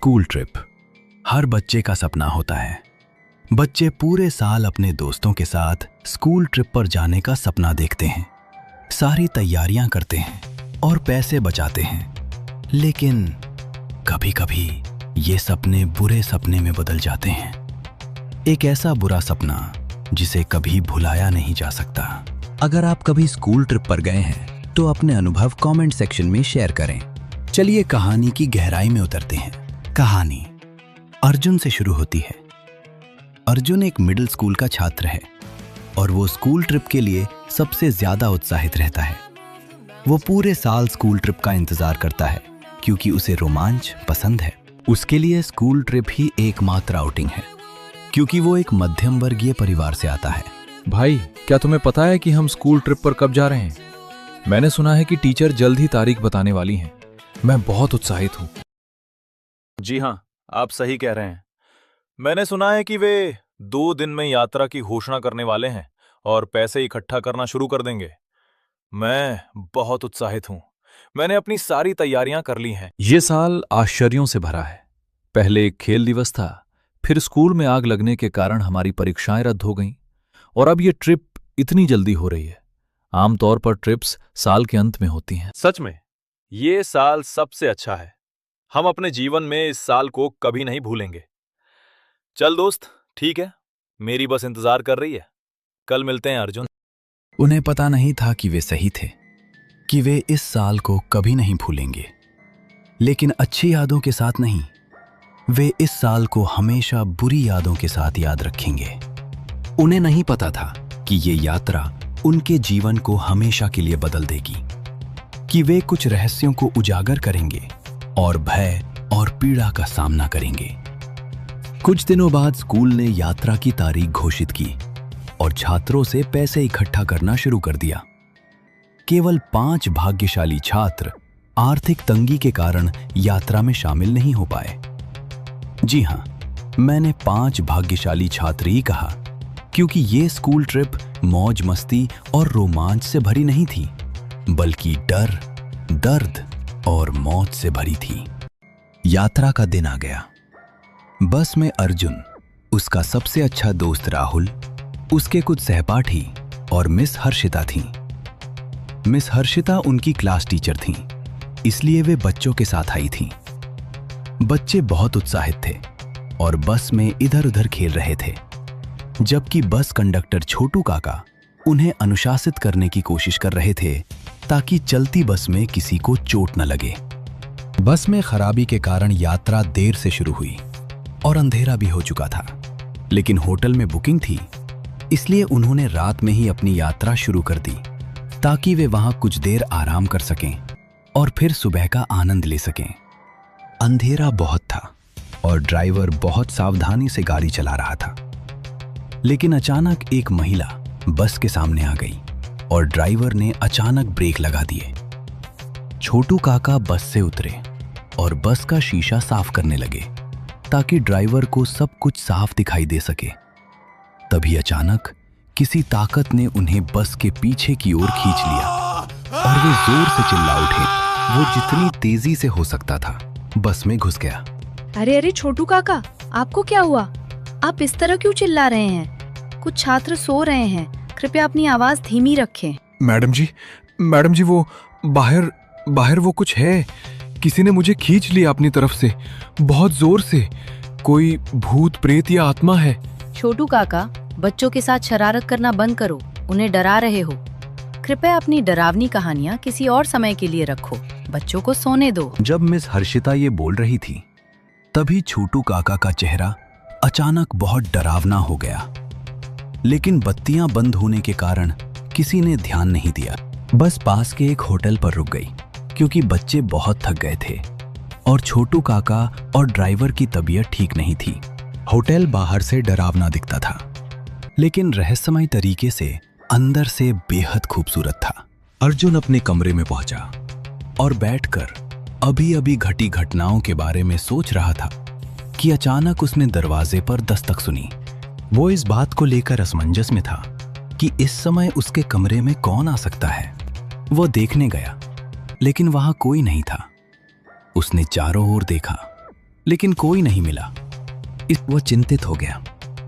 School trip हर बच्चे का सपना होता है। बच्चे पूरे साल अपने दोस्तों के साथ स्कूल ट्रिप पर जाने का सपना देखते हैं, सारी तैयारियां करते हैं और पैसे बचाते हैं। लेकिन कभी-कभी ये सपने बुरे सपने में बदल जाते हैं। एक ऐसा बुरा सपना जिसे कभी भुलाया नहीं जा सकता। अगर आप कभी स्कूल ट्रिप पर गए हैं तो अपने अनुभव कमेंट सेक्शन में शेयर करें। चलिए कहानी की गहराई में उतरते हैं। कहानी अर्जुन से शुरू होती है। अर्जुन एक मिडिल स्कूल का छात्र है और वो स्कूल ट्रिप के लिए सबसे ज्यादा उत्साहित रहता है। वो पूरे साल स्कूल ट्रिप का इंतजार करता है क्योंकि उसे रोमांच पसंद है। उसके लिए स्कूल ट्रिप ही एकमात्र आउटिंग है क्योंकि वो एक मध्यम वर्गीय परिवार से आता है। भाई, क्या तुम्हें पता है कि हम स्कूल ट्रिप पर कब जा रहे हैं? मैंने सुना है कि टीचर जल्द ही तारीख बताने वाली हैं। मैं बहुत उत्साहित हूँ। जी हाँ, आप सही कह रहे हैं। मैंने सुना है कि वे 2 दिन में यात्रा की घोषणा करने वाले हैं और पैसे इकट्ठा करना शुरू कर देंगे। मैं बहुत उत्साहित हूँ। मैंने अपनी सारी तैयारियां कर ली हैं। ये साल आश्चर्यों से भरा है। पहले एक खेल दिवस था, फिर स्कूल में आग लगने के कारण हमारी परीक्षाएं रद्द हो गईं, और अब ये ट्रिप इतनी जल्दी हो रही है। आमतौर पर ट्रिप्स साल के अंत में होती हैं। सच में ये साल सबसे अच्छा है। हम अपने जीवन में इस साल को कभी नहीं भूलेंगे। चल दोस्त, ठीक है, मेरी बस इंतजार कर रही है। कल मिलते हैं अर्जुन। उन्हें पता नहीं था कि वे सही थे, कि वे इस साल को कभी नहीं भूलेंगे। लेकिन अच्छी यादों के साथ नहीं, वे इस साल को हमेशा बुरी यादों के साथ याद रखेंगे। उन्हें नहीं पता था कि ये यात्रा उनके जीवन को हमेशा के लिए बदल देगी, कि वे कुछ रहस्यों को उजागर करेंगे और भय और पीड़ा का सामना करेंगे। कुछ दिनों बाद स्कूल ने यात्रा की तारीख घोषित की और छात्रों से पैसे इकट्ठा करना शुरू कर दिया। केवल 5 भाग्यशाली छात्र आर्थिक तंगी के कारण यात्रा में शामिल नहीं हो पाए। जी हां, मैंने 5 भाग्यशाली छात्र ही कहा, क्योंकि ये स्कूल ट्रिप मौज मस्ती और रोमांच से भरी नहीं थी, बल्कि डर, दर्द और मौत से भरी थी। यात्रा का दिन आ गया। बस में अर्जुन, उसका सबसे अच्छा दोस्त राहुल, उसके कुछ सहपाठी और मिस हर्षिता थीं। मिस हर्षिता उनकी क्लास टीचर थीं, इसलिए वे बच्चों के साथ आई थीं। बच्चे बहुत उत्साहित थे और बस में इधर-उधर खेल रहे थे, जबकि बस कंडक्टर छोटू काका उन्हें अनुशासित करने की कोशिश कर रहे थे ताकि चलती बस में किसी को चोट न लगे। बस में खराबी के कारण यात्रा देर से शुरू हुई और अंधेरा भी हो चुका था, लेकिन होटल में बुकिंग थी, इसलिए उन्होंने रात में ही अपनी यात्रा शुरू कर दी ताकि वे वहां कुछ देर आराम कर सकें और फिर सुबह का आनंद ले सकें। अंधेरा बहुत था और ड्राइवर बहुत सावधानी से गाड़ी चला रहा था, लेकिन अचानक एक महिला बस के सामने आ गई और ड्राइवर ने अचानक ब्रेक लगा दिए। छोटू काका बस से उतरे और बस का शीशा साफ करने लगे ताकि ड्राइवर को सब कुछ साफ दिखाई दे सके। तभी अचानक किसी ताकत ने उन्हें बस के पीछे की ओर खींच लिया और वे जोर से चिल्ला उठे। वो जितनी तेजी से हो सकता था बस में घुस गया। अरे अरे छोटू काका, आपको क्या हुआ? आप इस तरह क्यों चिल्ला रहे हैं? कुछ छात्र सो रहे हैं, कृपया अपनी आवाज धीमी रखें। मैडम जी, वो बाहर वो कुछ है। किसी ने मुझे खींच लिया अपनी तरफ से, बहुत जोर से। कोई भूत प्रेत या आत्मा है। छोटू काका, बच्चों के साथ शरारत करना बंद करो, उन्हें डरा रहे हो। कृपया अपनी डरावनी कहानियाँ किसी और समय के लिए रखो, बच्चों को सोने दो। जब मिस हर्षिता ये बोल रही थी, तभी छोटू काका का चेहरा अचानक बहुत डरावना हो गया, लेकिन बत्तियां बंद होने के कारण किसी ने ध्यान नहीं दिया। बस पास के एक होटल पर रुक गई क्योंकि बच्चे बहुत थक गए थे और छोटू काका और ड्राइवर की तबीयत ठीक नहीं थी। होटल बाहर से डरावना दिखता था, लेकिन रहस्यमय तरीके से अंदर से बेहद खूबसूरत था। अर्जुन अपने कमरे में पहुंचा और बैठकर अभी-अभी घटी घटनाओं के बारे में सोच रहा था कि अचानक उसने दरवाजे पर दस्तक सुनी। वो इस बात को लेकर असमंजस में था कि इस समय उसके कमरे में कौन आ सकता है। वो देखने गया, लेकिन वहां कोई नहीं था। उसने चारों ओर देखा, लेकिन कोई नहीं मिला। वह चिंतित हो गया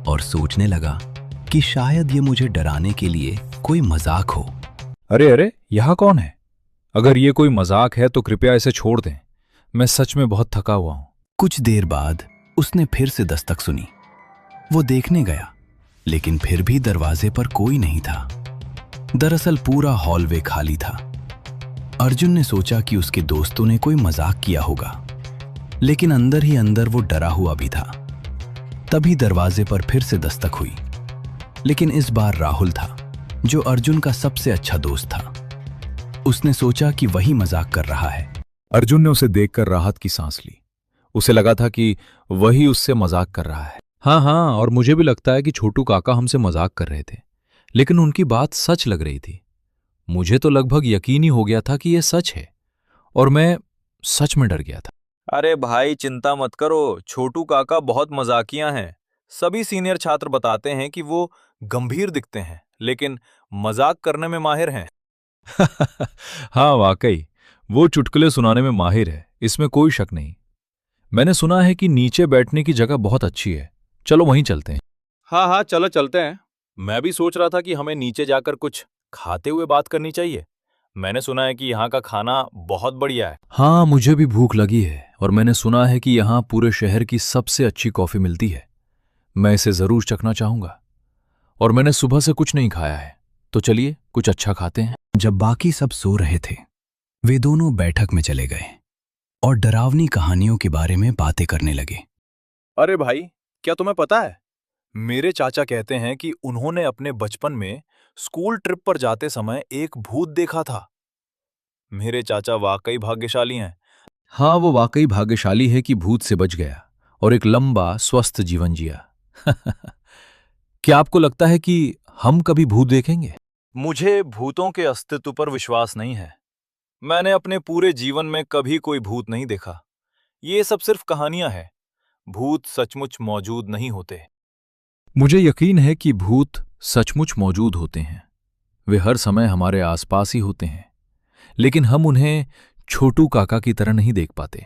और सोचने लगा कि शायद ये मुझे डराने के लिए कोई मजाक हो। अरे अरे, यहाँ कौन है? अगर ये कोई मजाक है तो कृपया इसे छोड़ दें। मैं सच में बहुत थका हुआ हूं। कुछ देर बाद उसने फिर से दस्तक सुनी। वो देखने गया, लेकिन फिर भी दरवाजे पर कोई नहीं था। दरअसल पूरा हॉलवे खाली था। अर्जुन ने सोचा कि उसके दोस्तों ने कोई मजाक किया होगा, लेकिन अंदर ही अंदर वो डरा हुआ भी था। तभी दरवाजे पर फिर से दस्तक हुई, लेकिन इस बार राहुल था, जो अर्जुन का सबसे अच्छा दोस्त था। उसने सोचा कि वही मजाक कर रहा है। अर्जुन ने उसे देखकर राहत की सांस ली। उसे लगा था कि वही उससे मजाक कर रहा है। हाँ, और मुझे भी लगता है कि छोटू काका हमसे मजाक कर रहे थे, लेकिन उनकी बात सच लग रही थी। मुझे तो लगभग यकीन ही हो गया था कि यह सच है, और मैं सच में डर गया था। अरे भाई चिंता मत करो, छोटू काका बहुत मजाकिया हैं। सभी सीनियर छात्र बताते हैं कि वो गंभीर दिखते हैं, लेकिन मजाक करने में माहिर हैं। हाँ वाकई, वो चुटकुले सुनाने में माहिर है, इसमें कोई शक नहीं। मैंने सुना है कि नीचे बैठने की जगह बहुत अच्छी है। चलो वहीं चलते हैं। हाँ, चलो चलते हैं। मैं भी सोच रहा था कि हमें नीचे जाकर कुछ खाते हुए बात करनी चाहिए। मैंने सुना है कि यहाँ का खाना बहुत बढ़िया है। हाँ, मुझे भी भूख लगी है, और मैंने सुना है कि यहाँ पूरे शहर की सबसे अच्छी कॉफी मिलती है। मैं इसे जरूर चखना चाहूंगा, और मैंने सुबह से कुछ नहीं खाया है, तो चलिए कुछ अच्छा खाते हैं। जब बाकी सब सो रहे थे, वे दोनों बैठक में चले गए और डरावनी कहानियों के बारे में बातें करने लगे। अरे भाई, क्या तुम्हें पता है, मेरे चाचा कहते हैं कि उन्होंने अपने बचपन में स्कूल ट्रिप पर जाते समय एक भूत देखा था। मेरे चाचा वाकई भाग्यशाली हैं। हाँ, वो वाकई भाग्यशाली है कि भूत से बच गया और एक लंबा स्वस्थ जीवन जिया। क्या आपको लगता है कि हम कभी भूत देखेंगे? मुझे भूतों के अस्तित्व पर विश्वास नहीं है। मैंने अपने पूरे जीवन में कभी कोई भूत नहीं देखा। ये सब सिर्फ कहानियां हैं। भूत सचमुच मौजूद नहीं होते। मुझे यकीन है कि भूत सचमुच मौजूद होते हैं। वे हर समय हमारे आसपास ही होते हैं, लेकिन हम उन्हें छोटू काका की तरह नहीं देख पाते।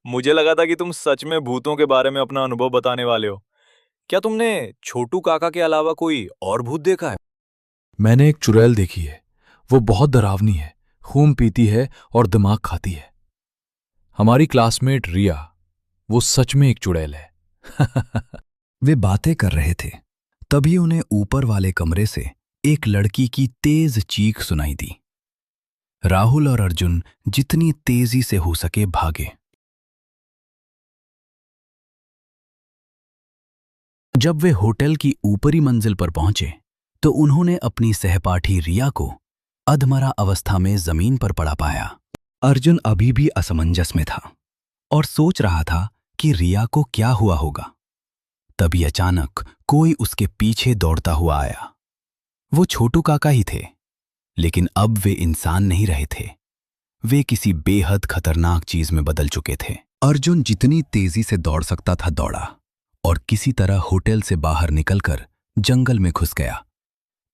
मुझे लगा था कि तुम सच में भूतों के बारे में अपना अनुभव बताने वाले हो। क्या तुमने छोटू काका के अलावा कोई और भूत देखा है? मैंने एक चुड़ैल देखी है। वो बहुत डरावनी है, खून पीती है और दिमाग खाती है। हमारी क्लासमेट रिया, वो सच में एक चुड़ैल है। वे बातें कर रहे थे, तभी उन्हें ऊपर वाले कमरे से एक लड़की की तेज चीख सुनाई दी। राहुल और अर्जुन जितनी तेजी से हो सके भागे। जब वे होटल की ऊपरी मंजिल पर पहुंचे, तो उन्होंने अपनी सहपाठी रिया को अधमरा अवस्था में जमीन पर पड़ा पाया। अर्जुन अभी भी असमंजस में था और सोच रहा था कि रिया को क्या हुआ होगा। तभी अचानक कोई उसके पीछे दौड़ता हुआ आया। वो छोटू काका ही थे, लेकिन अब वे इंसान नहीं रहे थे। वे किसी बेहद खतरनाक चीज में बदल चुके थे। अर्जुन जितनी तेजी से दौड़ सकता था दौड़ा और किसी तरह होटल से बाहर निकलकर जंगल में घुस गया,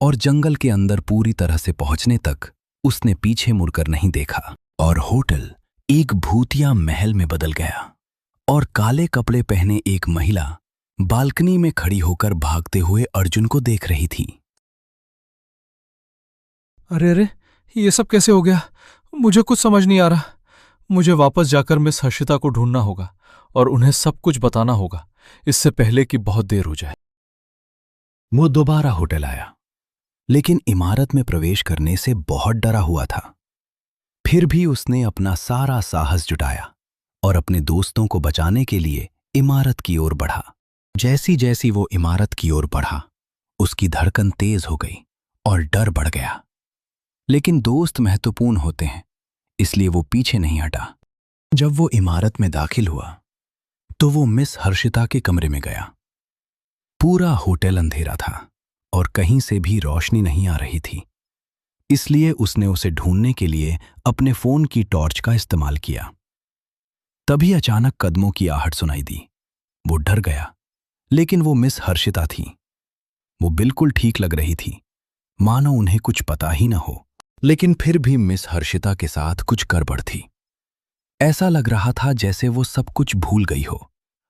और जंगल के अंदर पूरी तरह से पहुंचने तक उसने पीछे मुड़कर नहीं देखा, और होटल एक भूतिया महल में बदल गया। और काले कपड़े पहने एक महिला बालकनी में खड़ी होकर भागते हुए अर्जुन को देख रही थी। अरे अरे, ये सब कैसे हो गया? मुझे कुछ समझ नहीं आ रहा। मुझे वापस जाकर मिस हर्षिता को ढूंढना होगा और उन्हें सब कुछ बताना होगा, इससे पहले कि बहुत देर हो जाए। वो दोबारा होटल आया, लेकिन इमारत में प्रवेश करने से बहुत डरा हुआ था। फिर भी उसने अपना सारा साहस जुटाया और अपने दोस्तों को बचाने के लिए इमारत की ओर बढ़ा। जैसी जैसी वो इमारत की ओर बढ़ा, उसकी धड़कन तेज हो गई और डर बढ़ गया। लेकिन दोस्त महत्वपूर्ण होते हैं, इसलिए वो पीछे नहीं हटा। जब वो इमारत में दाखिल हुआ, तो वो मिस हर्षिता के कमरे में गया। पूरा होटल अंधेरा था और कहीं से भी रोशनी नहीं आ रही थी, इसलिए उसने उसे ढूंढने के लिए अपने फोन की टॉर्च का इस्तेमाल किया। तभी अचानक कदमों की आहट सुनाई दी। वो डर गया, लेकिन वो मिस हर्षिता थी। वो बिल्कुल ठीक लग रही थी, मानो उन्हें कुछ पता ही न हो। लेकिन फिर भी मिस हर्षिता के साथ कुछ गड़बड़ थी। ऐसा लग रहा था जैसे वो सब कुछ भूल गई हो,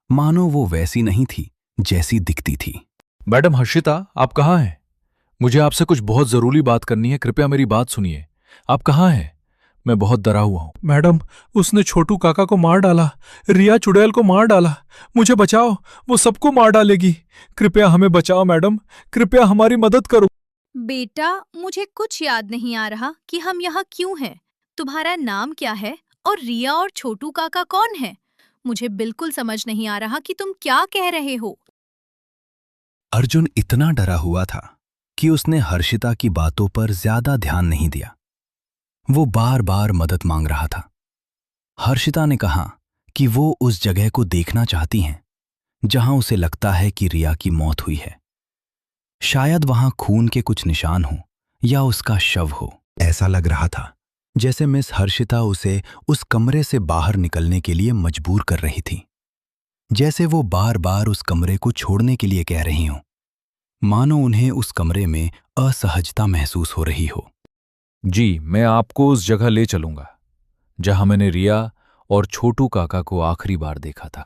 मानो वो वैसी नहीं थी जैसी दिखती थी। मैडम हर्षिता, आप कहाँ हैं? मुझे आपसे कुछ बहुत जरूरी बात करनी है, कृपया मेरी बात सुनिए। आप कहाँ हैं? मैं बहुत डरा हुआ हूं। मैडम, उसने छोटू काका को मार डाला, रिया चुड़ैल को मार डाला। मुझे बचाओ, वो सबको मार डालेगी। कृपया हमें बचाओ मैडम, कृपया हमारी मदद करो। बेटा, मुझे कुछ याद नहीं आ रहा कि हम यहाँ क्यों हैं। तुम्हारा नाम क्या है और रिया और छोटू काका कौन है? मुझे बिल्कुल समझ नहीं आ रहा कि तुम क्या कह रहे हो। अर्जुन इतना डरा हुआ था कि उसने हर्षिता की बातों पर ज्यादा ध्यान नहीं दिया। वो बार बार मदद मांग रहा था। हर्षिता ने कहा कि वो उस जगह को देखना चाहती हैं जहां उसे लगता है कि रिया की मौत हुई है। शायद वहां खून के कुछ निशान हो या उसका शव हो। ऐसा लग रहा था जैसे मिस हर्षिता उसे उस कमरे से बाहर निकलने के लिए मजबूर कर रही थी, जैसे वो बार बार उस कमरे को छोड़ने के लिए कह रही हों, मानो उन्हें उस कमरे में असहजता महसूस हो रही हो। जी, मैं आपको उस जगह ले चलूंगा जहां मैंने रिया और छोटू काका को आखिरी बार देखा था।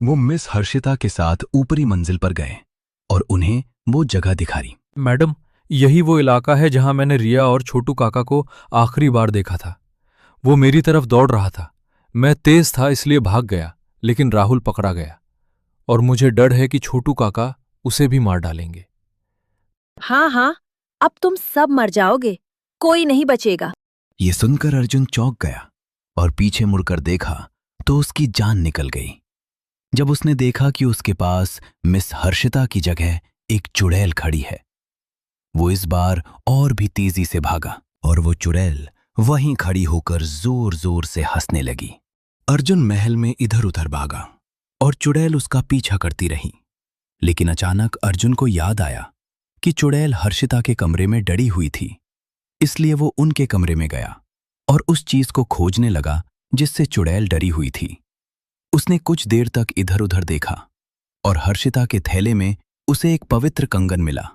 वो मिस हर्षिता के साथ ऊपरी मंजिल पर गए और उन्हें वो जगह दिखाई। मैडम, यही वो इलाका है जहां मैंने रिया और छोटू काका को आखिरी बार देखा था। वो मेरी तरफ दौड़ रहा था। मैं तेज था इसलिए भाग गया, लेकिन राहुल पकड़ा गया और मुझे डर है कि छोटू काका उसे भी मार डालेंगे। हाँ हाँ, अब तुम सब मर जाओगे, कोई नहीं बचेगा। ये सुनकर अर्जुन चौंक गया और पीछे मुड़कर देखा तो उसकी जान निकल गई जब उसने देखा कि उसके पास मिस हर्षिता की जगह एक चुड़ैल खड़ी है। वो इस बार और भी तेजी से भागा और वो चुड़ैल वहीं खड़ी होकर जोर जोर से हंसने लगी। अर्जुन महल में इधर उधर भागा और चुड़ैल उसका पीछा करती रही, लेकिन अचानक अर्जुन को याद आया कि चुड़ैल हर्षिता के कमरे में डरी हुई थी। इसलिए वो उनके कमरे में गया और उस चीज को खोजने लगा जिससे चुड़ैल डरी हुई थी। उसने कुछ देर तक इधर उधर देखा और हर्षिता के थैले में उसे एक पवित्र कंगन मिला।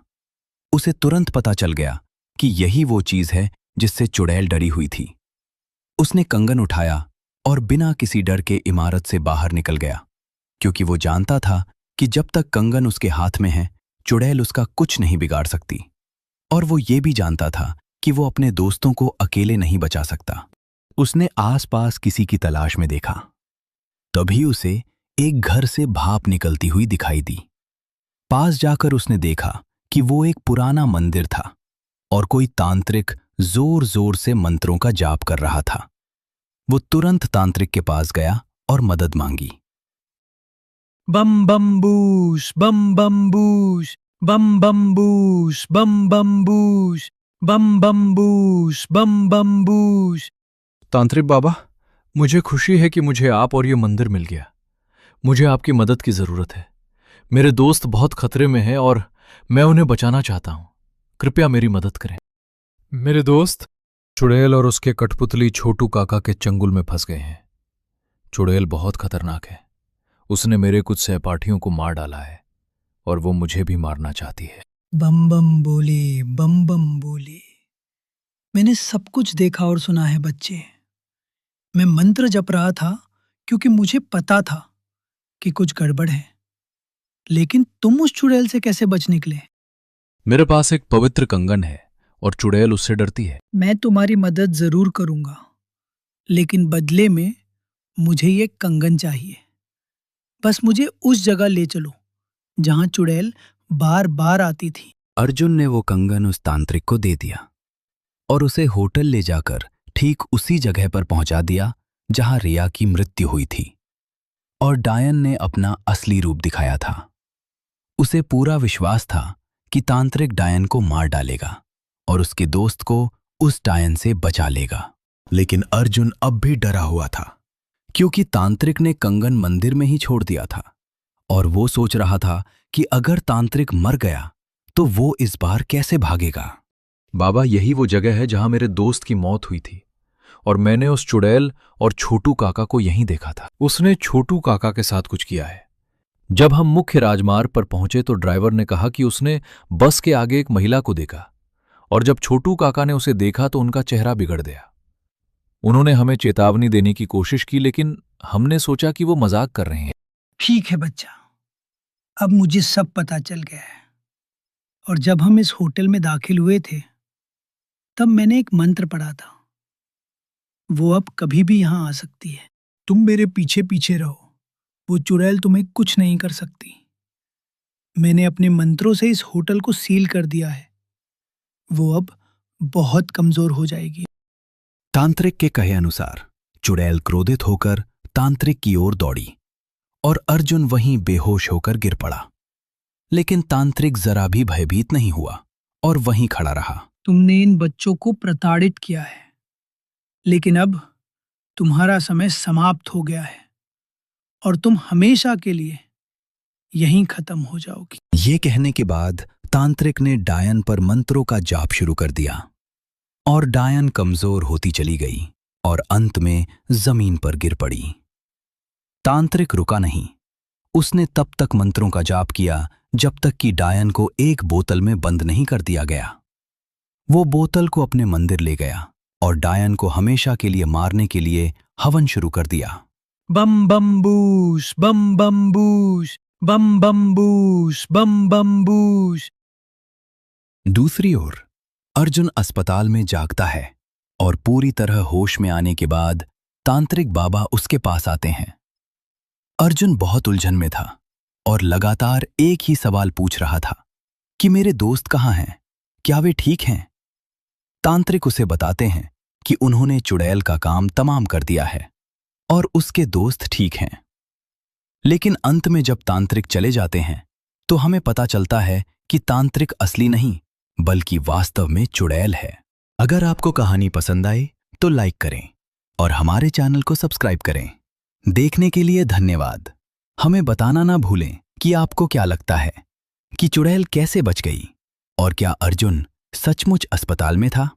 उसे तुरंत पता चल गया कि यही वो चीज है जिससे चुड़ैल डरी हुई थी। उसने कंगन उठाया और बिना किसी डर के इमारत से बाहर निकल गया, क्योंकि वो जानता था कि जब तक कंगन उसके हाथ में है चुड़ैल उसका कुछ नहीं बिगाड़ सकती। और वो ये भी जानता था कि वो अपने दोस्तों को अकेले नहीं बचा सकता। उसने आसपास किसी की तलाश में देखा। तभी उसे एक घर से भाप निकलती हुई दिखाई दी। पास जाकर उसने देखा कि वो एक पुराना मंदिर था और कोई तांत्रिक जोर जोर से मंत्रों का जाप कर रहा था। वो तुरंत तांत्रिक के पास गया और मदद मांगी। बम बम बूश, बम बम बूश, बम बम बूश, बम बम बूश, बम बम बूश, बम बम बूश। तांत्रिक बाबा, मुझे खुशी है कि मुझे आप और ये मंदिर मिल गया। मुझे आपकी मदद की जरूरत है। मेरे दोस्त बहुत खतरे में हैं और मैं उन्हें बचाना चाहता हूं। कृपया मेरी मदद करें। मेरे दोस्त? चुड़ैल और उसके कठपुतली छोटू काका के चंगुल में फंस गए हैं। चुड़ैल बहुत खतरनाक है। उसने मेरे कुछ सहपाठियों को मार डाला है और वो मुझे भी मारना चाहती है। बम बम बोले, बम बम बोले। मैंने सब कुछ देखा और सुना है बच्चे। मैं मंत्र जप रहा था क्योंकि मुझे पता था कि कुछ गड़बड़ है। लेकिन तुम उस चुड़ैल से कैसे बच निकले? मेरे पास एक पवित्र कंगन है और चुड़ैल उससे डरती है। मैं तुम्हारी मदद जरूर करूंगा, लेकिन बदले में मुझे ये कंगन चाहिए। बस मुझे उस जगह ले चलो जहां चुड़ैल बार बार आती थी। अर्जुन ने वो कंगन उस तांत्रिक को दे दिया और उसे होटल ले जाकर ठीक उसी जगह पर पहुंचा दिया जहां रिया की मृत्यु हुई थी और डायन ने अपना असली रूप दिखाया था। उसे पूरा विश्वास था कि तांत्रिक डायन को मार डालेगा और उसके दोस्त को उस डायन से बचा लेगा। लेकिन अर्जुन अब भी डरा हुआ था, क्योंकि तांत्रिक ने कंगन मंदिर में ही छोड़ दिया था और वो सोच रहा था कि अगर तांत्रिक मर गया तो वो इस बार कैसे भागेगा। बाबा, यही वो जगह है जहां मेरे दोस्त की मौत हुई थी और मैंने उस चुड़ैल और छोटू काका को यहीं देखा था। उसने छोटू काका के साथ कुछ किया है। जब हम मुख्य राजमार्ग पर पहुंचे तो ड्राइवर ने कहा कि उसने बस के आगे एक महिला को देखा और जब छोटू काका ने उसे देखा तो उनका चेहरा बिगड़ गया। उन्होंने हमें चेतावनी देने की कोशिश की, लेकिन हमने सोचा कि वो मजाक कर रहे हैं। ठीक है बच्चा, अब मुझे सब पता चल गया है। और जब हम इस होटल में दाखिल हुए थे तब मैंने एक मंत्र पढ़ा था। वो अब कभी भी यहाँ आ सकती है। तुम मेरे पीछे पीछे रहो, वो चुड़ैल तुम्हें कुछ नहीं कर सकती। मैंने अपने मंत्रों से इस होटल को सील कर दिया है। वो अब बहुत कमजोर हो जाएगी। तांत्रिक के कहे अनुसार चुड़ैल क्रोधित होकर तांत्रिक की ओर दौड़ी और अर्जुन वहीं बेहोश होकर गिर पड़ा। लेकिन तांत्रिक जरा भी भयभीत नहीं हुआ और वहीं खड़ा रहा। तुमने इन बच्चों को प्रताड़ित किया है, लेकिन अब तुम्हारा समय समाप्त हो गया है और तुम हमेशा के लिए यहीं खत्म हो जाओगी। ये कहने के बाद तांत्रिक ने डायन पर मंत्रों का जाप शुरू कर दिया और डायन कमजोर होती चली गई और अंत में जमीन पर गिर पड़ी। तांत्रिक रुका नहीं। उसने तब तक मंत्रों का जाप किया जब तक कि डायन को एक बोतल में बंद नहीं कर दिया गया। वो बोतल को अपने मंदिर ले गया और डायन को हमेशा के लिए मारने के लिए हवन शुरू कर दिया। बम बम बूश, बम बम बूश, बम बम बूश, बम बम बूश। दूसरी ओर अर्जुन अस्पताल में जागता है और पूरी तरह होश में आने के बाद तांत्रिक बाबा उसके पास आते हैं। अर्जुन बहुत उलझन में था और लगातार एक ही सवाल पूछ रहा था कि मेरे दोस्त कहाँ हैं, क्या वे ठीक हैं? तांत्रिक उसे बताते हैं कि उन्होंने चुड़ैल का काम तमाम कर दिया है और उसके दोस्त ठीक हैं। लेकिन अंत में जब तांत्रिक चले जाते हैं तो हमें पता चलता है कि तांत्रिक असली नहीं बल्कि वास्तव में चुड़ैल है। अगर आपको कहानी पसंद आई तो लाइक करें और हमारे चैनल को सब्सक्राइब करें। देखने के लिए धन्यवाद। हमें बताना ना भूलें कि आपको क्या लगता है कि चुड़ैल कैसे बच गई और क्या अर्जुन सचमुच अस्पताल में था।